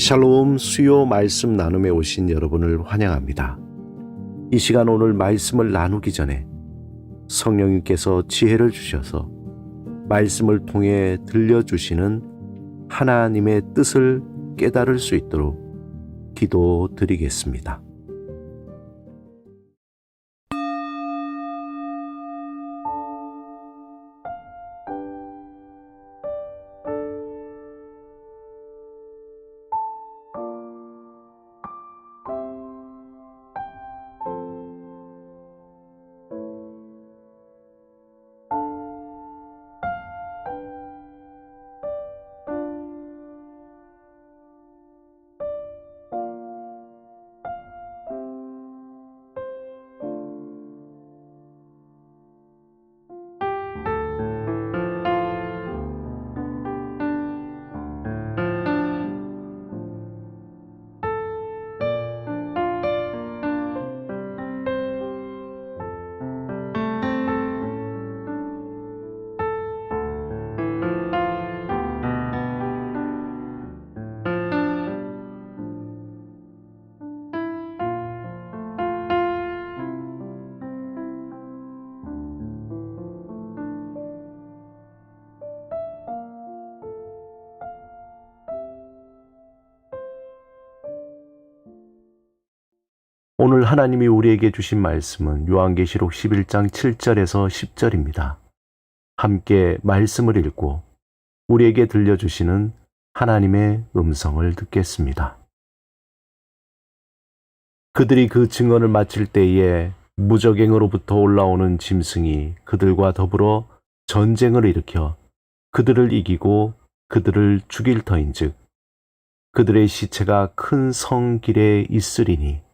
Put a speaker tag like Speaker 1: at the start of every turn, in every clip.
Speaker 1: 샬롬 수요 말씀 나눔에 오신 여러분을 환영합니다. 이 시간 오늘 말씀을 나누기 전에 성령님께서 지혜를 주셔서 말씀을 통해 들려주시는 하나님의 뜻을 깨달을 수 있도록 기도드리겠습니다. 오늘 하나님이 우리에게 주신 말씀은 요한계시록 11장 7절에서 10절입니다. 함께 말씀을 읽고 우리에게 들려주시는 하나님의 음성을 듣겠습니다. 그들이 그 증언을 마칠 때에 무저갱으로부터 올라오는 짐승이 그들과 더불어 전쟁을 일으켜 그들을 이기고 그들을 죽일 터인즉 그들의 시체가 큰 성 길에 있으리니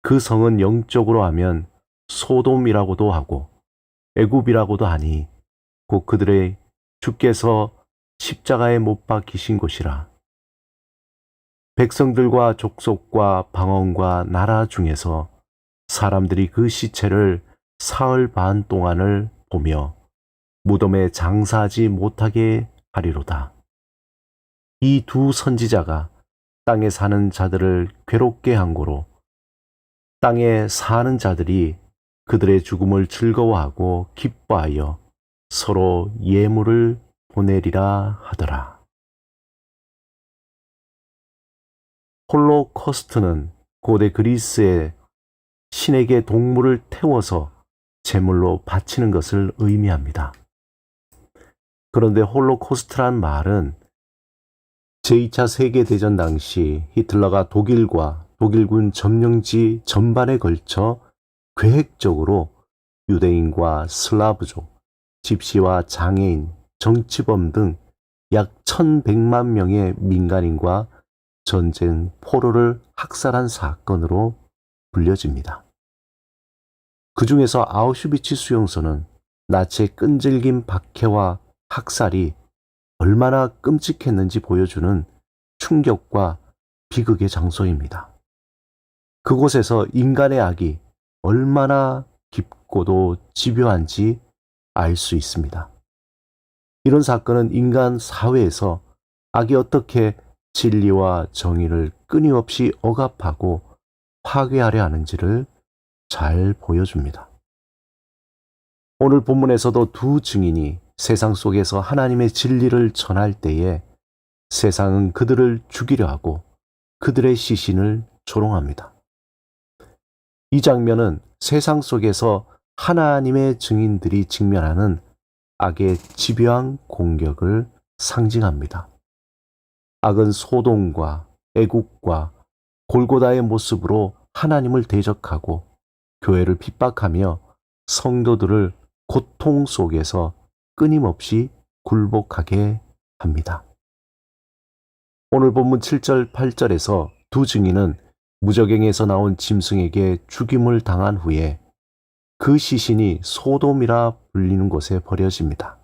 Speaker 1: 그 성은 영적으로 하면 소돔이라고도 하고 애굽이라고도 하니 곧 그들의 주께서 십자가에 못 박히신 곳이라. 백성들과 족속과 방언과 나라 중에서 사람들이 그 시체를 사흘 반 동안을 보며 무덤에 장사하지 못하게 하리로다. 이 두 선지자가 땅에 사는 자들을 괴롭게 한 고로 땅에 사는 자들이 그들의 죽음을 즐거워하고 기뻐하여 서로 예물을 보내리라 하더라. 홀로코스트는 고대 그리스의 신에게 동물을 태워서 제물로 바치는 것을 의미합니다. 그런데 홀로코스트란 말은 제2차 세계대전 당시 히틀러가 독일과 독일군 점령지 전반에 걸쳐 계획적으로 유대인과 슬라브족, 집시와 장애인, 정치범 등 약 1100만 명의 민간인과 전쟁 포로를 학살한 사건으로 불려집니다. 그 중에서 아우슈비츠 수용소는 나치의 끈질긴 박해와 학살이 얼마나 끔찍했는지 보여주는 충격과 비극의 장소입니다. 그곳에서 인간의 악이 얼마나 깊고도 집요한지 알 수 있습니다. 이런 사건은 인간 사회에서 악이 어떻게 진리와 정의를 끊임없이 억압하고 파괴하려 하는지를 잘 보여줍니다. 오늘 본문에서도 두 증인이 세상 속에서 하나님의 진리를 전할 때에 세상은 그들을 죽이려 하고 그들의 시신을 조롱합니다. 이 장면은 세상 속에서 하나님의 증인들이 직면하는 악의 집요한 공격을 상징합니다. 악은 소돔과 애국과 골고다의 모습으로 하나님을 대적하고 교회를 핍박하며 성도들을 고통 속에서 끊임없이 굴복하게 합니다. 오늘 본문 7절 8절에서 두 증인은 무저갱에서 나온 짐승에게 죽임을 당한 후에 그 시신이 소돔이라 불리는 곳에 버려집니다.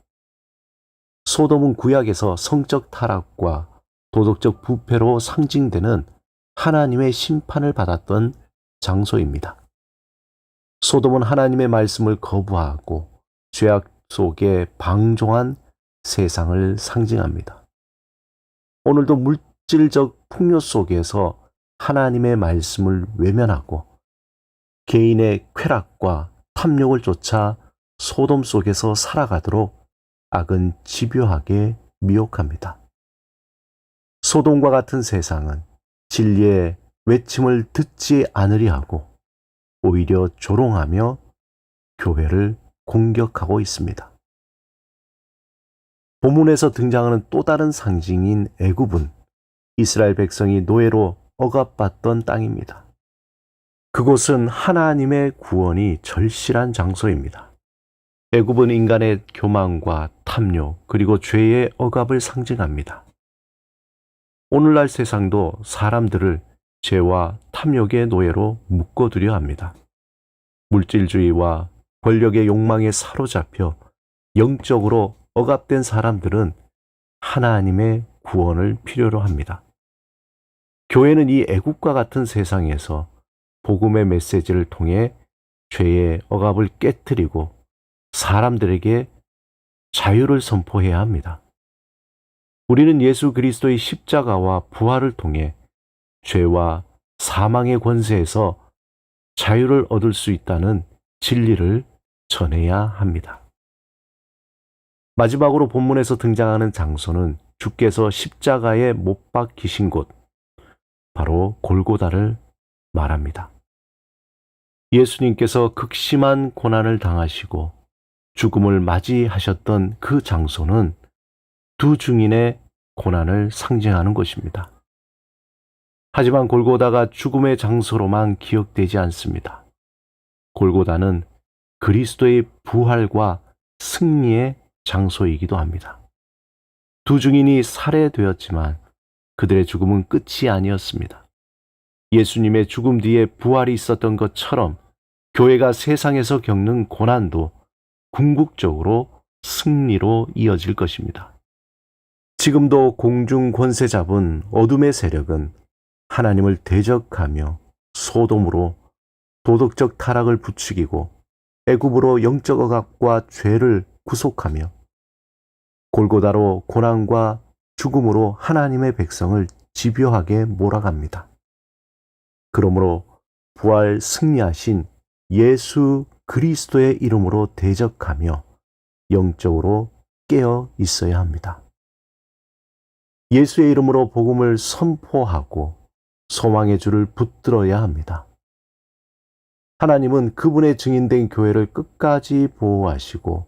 Speaker 1: 소돔은 구약에서 성적 타락과 도덕적 부패로 상징되는 하나님의 심판을 받았던 장소입니다. 소돔은 하나님의 말씀을 거부하고 죄악 속에 방종한 세상을 상징합니다. 오늘도 물질적 풍요 속에서 하나님의 말씀을 외면하고 개인의 쾌락과 탐욕을 쫓아 소돔 속에서 살아가도록 악은 집요하게 미혹합니다. 소돔과 같은 세상은 진리의 외침을 듣지 않으려 하고 오히려 조롱하며 교회를 공격하고 있습니다. 본문에서 등장하는 또 다른 상징인 애굽은 이스라엘 백성이 노예로 억압받던 땅입니다. 그곳은 하나님의 구원이 절실한 장소입니다. 애굽은 인간의 교만과 탐욕 그리고 죄의 억압을 상징합니다. 오늘날 세상도 사람들을 죄와 탐욕의 노예로 묶어두려 합니다. 물질주의와 권력의 욕망에 사로잡혀 영적으로 억압된 사람들은 하나님의 구원을 필요로 합니다. 교회는 이 애국과 같은 세상에서 복음의 메시지를 통해 죄의 억압을 깨뜨리고 사람들에게 자유를 선포해야 합니다. 우리는 예수 그리스도의 십자가와 부활을 통해 죄와 사망의 권세에서 자유를 얻을 수 있다는 진리를 전해야 합니다. 마지막으로 본문에서 등장하는 장소는 주께서 십자가에 못 박히신 곳, 바로 골고다를 말합니다. 예수님께서 극심한 고난을 당하시고 죽음을 맞이하셨던 그 장소는 두 증인의 고난을 상징하는 것입니다. 하지만 골고다가 죽음의 장소로만 기억되지 않습니다. 골고다는 그리스도의 부활과 승리의 장소이기도 합니다. 두 증인이 살해되었지만 그들의 죽음은 끝이 아니었습니다. 예수님의 죽음 뒤에 부활이 있었던 것처럼 교회가 세상에서 겪는 고난도 궁극적으로 승리로 이어질 것입니다. 지금도 공중 권세 잡은 어둠의 세력은 하나님을 대적하며 소돔으로 도덕적 타락을 부추기고 애굽으로 영적 억압과 죄를 구속하며 골고다로 고난과 죽음으로 하나님의 백성을 집요하게 몰아갑니다. 그러므로 부활 승리하신 예수 그리스도의 이름으로 대적하며 영적으로 깨어 있어야 합니다. 예수의 이름으로 복음을 선포하고 소망의 줄을 붙들어야 합니다. 하나님은 그분의 증인된 교회를 끝까지 보호하시고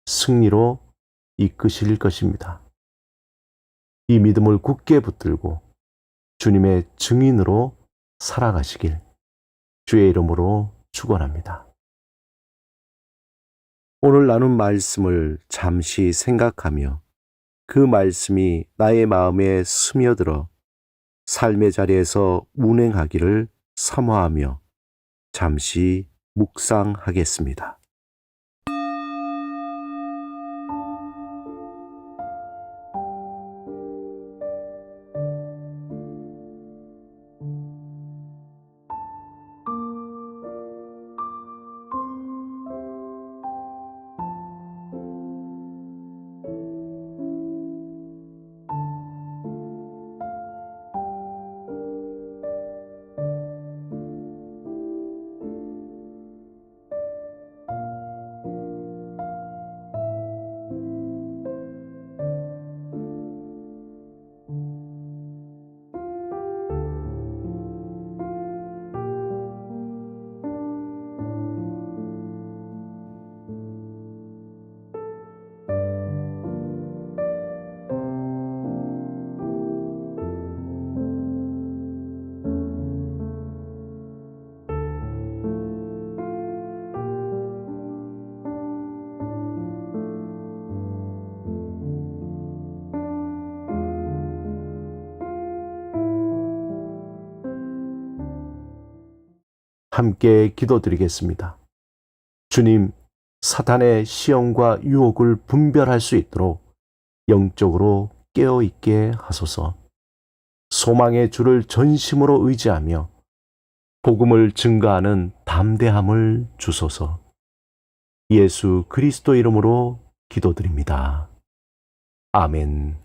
Speaker 1: 승리로 이끄실 것입니다. 이 믿음을 굳게 붙들고 주님의 증인으로 살아가시길 주의 이름으로 축원합니다. 오늘 나눈 말씀을 잠시 생각하며 그 말씀이 나의 마음에 스며들어 삶의 자리에서 운행하기를 사모하며 잠시 묵상하겠습니다. 함께 기도드리겠습니다. 주님, 사탄의 시험과 유혹을 분별할 수 있도록 영적으로 깨어있게 하소서. 소망의 주를 전심으로 의지하며 복음을 증거하는 담대함을 주소서. 예수 그리스도 이름으로 기도드립니다. 아멘.